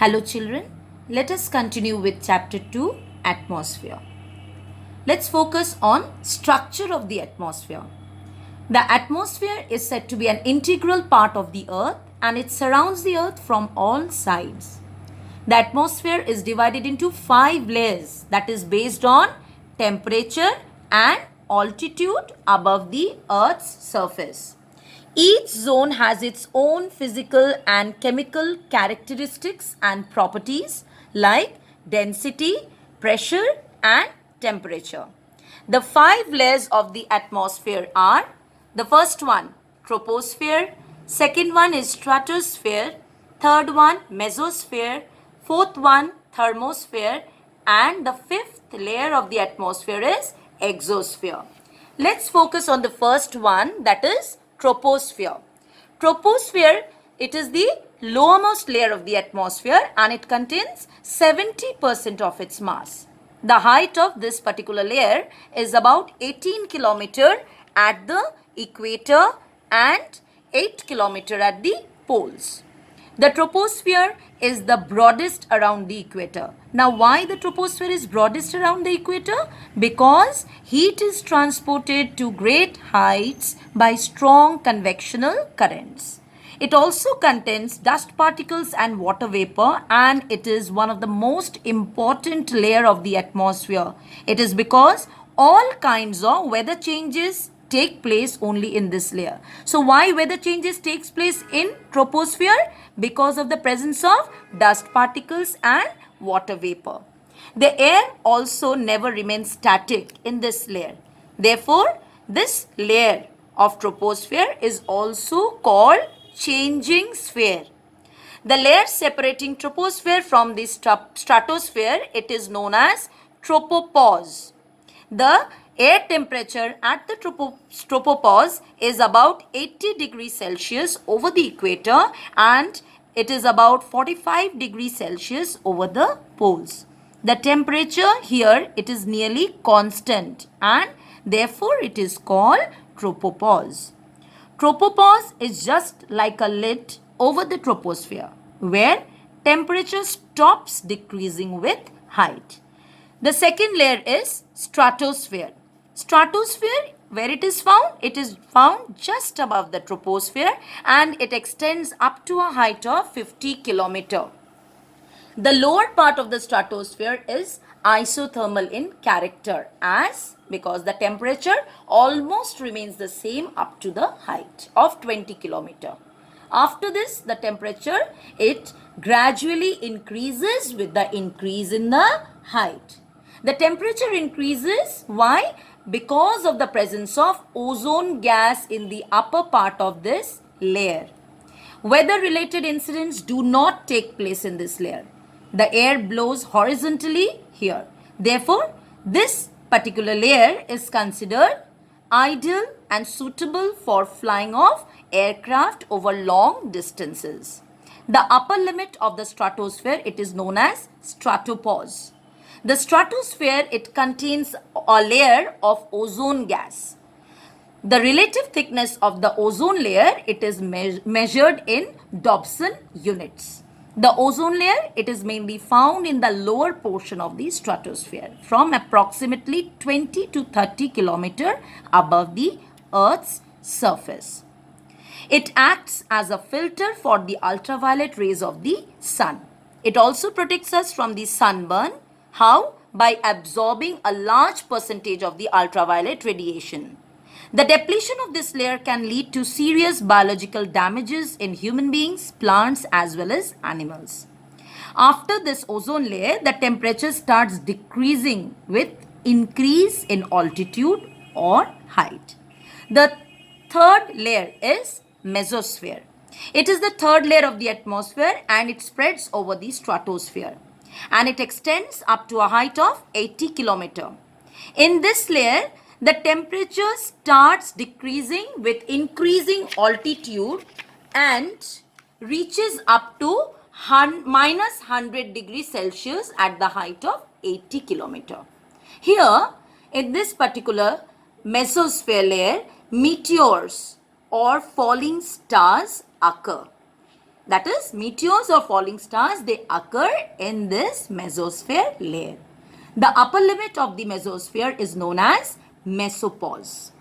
Hello children, let us continue with chapter 2, Atmosphere. Let's focus on structure of the atmosphere. The atmosphere is said to be an integral part of the earth and it surrounds the earth from all sides. The atmosphere is divided into 5 layers that is based on temperature and altitude above the earth's surface. Each zone has its own physical and chemical characteristics and properties like density, pressure, and temperature. The 5 layers of the atmosphere are the first one, troposphere, second one is stratosphere, third one, mesosphere, fourth one, thermosphere, and the fifth layer of the atmosphere is exosphere. Let's focus on the first one, that is troposphere. Troposphere, it is the lowermost layer of the atmosphere and it contains 70% of its mass. The height of this particular layer is about 18 kilometer at the equator and 8 kilometer at the poles. The troposphere is the broadest around the equator. Now, why the troposphere is broadest around the equator? Because heat is transported to great heights by strong convectional currents. It also contains dust particles and water vapor, and it is one of the most important layer of the atmosphere. It is because all kinds of weather changes take place only in this layer. So why weather changes takes place in troposphere? Because of the presence of dust particles and water vapor. The air also never remains static in this layer. Therefore, this layer of troposphere is also called changing sphere. The layer separating troposphere from the stratosphere, it is known as tropopause. The air temperature at the tropopause is about 80 degrees Celsius over the equator and it is about 45 degrees Celsius over the poles. The temperature here, it is nearly constant and therefore it is called tropopause. Tropopause is just like a lid over the troposphere where temperature stops decreasing with height. The second layer is stratosphere. Stratosphere, where it is found just above the troposphere and it extends up to a height of 50 kilometer. The lower part of the stratosphere is isothermal in character because the temperature almost remains the same up to the height of 20 kilometer. After this, the temperature, it gradually increases with the increase in the height. The temperature increases. Why? Because of the presence of ozone gas in the upper part of this layer. Weather-related incidents do not take place in this layer. The air blows horizontally here. Therefore, this particular layer is considered ideal and suitable for flying of aircraft over long distances. The upper limit of the stratosphere, it is known as stratopause. The stratosphere, it contains a layer of ozone gas. The relative thickness of the ozone layer, it is measured in Dobson units. The ozone layer, it is mainly found in the lower portion of the stratosphere from approximately 20 to 30 kilometer above the Earth's surface. It acts as a filter for the ultraviolet rays of the sun. It also protects us from the sunburn. How? By absorbing a large percentage of the ultraviolet radiation. The depletion of this layer can lead to serious biological damages in human beings, plants as well as animals. After this ozone layer, the temperature starts decreasing with increase in altitude or height. The third layer is mesosphere. It is the third layer of the atmosphere and it spreads over the stratosphere and it extends up to a height of 80 kilometer. In this layer, the temperature starts decreasing with increasing altitude and reaches up to minus 100 degrees Celsius at the height of 80 kilometer. Here, in this particular mesosphere layer, meteors or falling stars occur. that is meteors or falling stars, they occur in this mesosphere layer. The upper limit of the mesosphere is known as mesopause.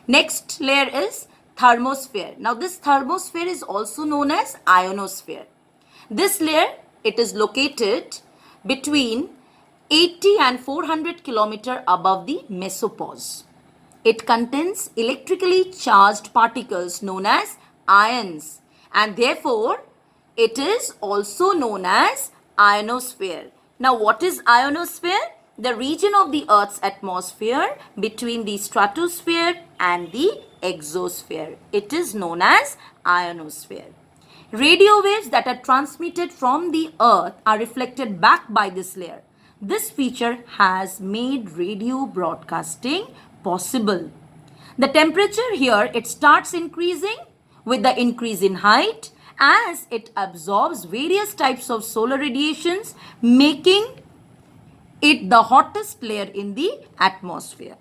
Next layer is thermosphere. Now this thermosphere is also known as ionosphere. This layer, it is located between 80 and 400 km above the mesopause. It contains electrically charged particles known as ions, and therefore it is also known as ionosphere. Now what is ionosphere? The region of the Earth's atmosphere between the stratosphere and the exosphere. It is known as ionosphere. Radio waves that are transmitted from the Earth are reflected back by this layer. This feature has made radio broadcasting possible. The temperature here, it starts increasing with the increase in height as it absorbs various types of solar radiations, making it the hottest layer in the atmosphere.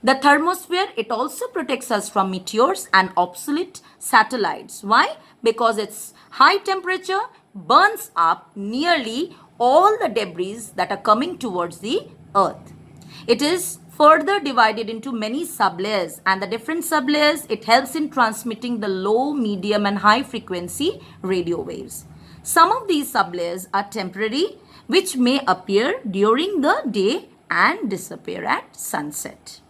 The thermosphere, it also protects us from meteors and obsolete satellites. Why? Because its high temperature burns up nearly all the debris that are coming towards the Earth. It is further divided into many sublayers, and the different sublayers, it helps in transmitting the low, medium and high frequency radio waves. Some of these sublayers are temporary, which may appear during the day and disappear at sunset.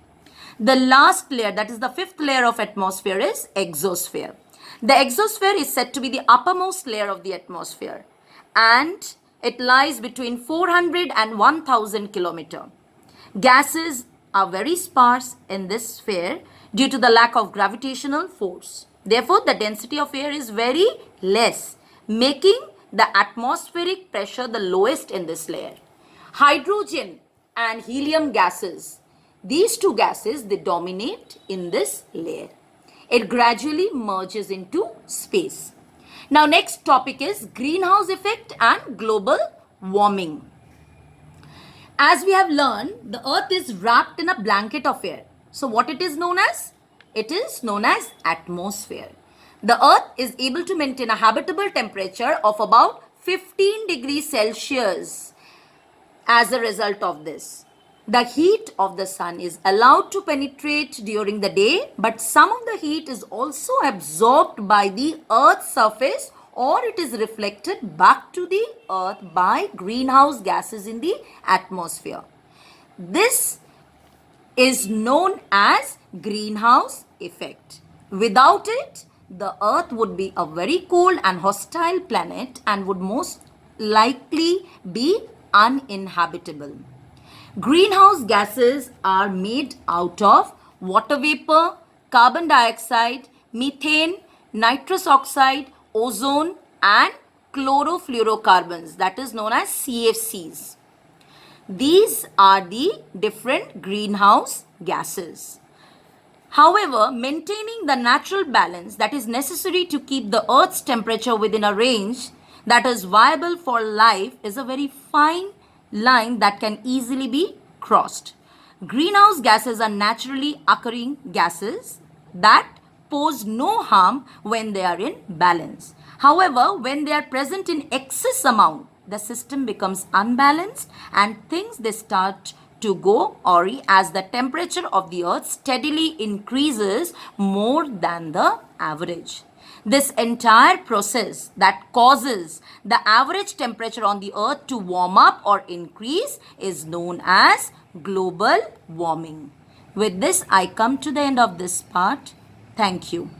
The last layer, that is the fifth layer of atmosphere, is exosphere. The exosphere is said to be the uppermost layer of the atmosphere, and it lies between 400 and 1000 km. Gases are very sparse in this sphere due to the lack of gravitational force. Therefore, the density of air is very less, making the atmospheric pressure the lowest in this layer. Hydrogen and helium gases, these two gases, they dominate in this layer. It gradually merges into space. Now next topic is greenhouse effect and global warming. As we have learned, the earth is wrapped in a blanket of air. So what it is known as? It is known as atmosphere. The earth is able to maintain a habitable temperature of about 15 degrees Celsius as a result of this. The heat of the sun is allowed to penetrate during the day, but some of the heat is also absorbed by the earth's surface, or it is reflected back to the earth by greenhouse gases in the atmosphere. This is known as greenhouse effect. Without it, the earth would be a very cold and hostile planet and would most likely be uninhabitable. Greenhouse gases are made out of water vapor, carbon dioxide, methane, nitrous oxide, ozone and chlorofluorocarbons, that is known as CFCs. These are the different greenhouse gases. However, maintaining the natural balance that is necessary to keep the Earth's temperature within a range that is viable for life is a very fine line that can easily be crossed. Greenhouse gases are naturally occurring gases that pose no harm when they are in balance. However, when they are present in excess amount, the system becomes unbalanced and things they start to go awry as the temperature of the earth steadily increases more than the average. This entire process that causes the average temperature on the earth to warm up or increase is known as global warming. With this, I come to the end of this part. Thank you.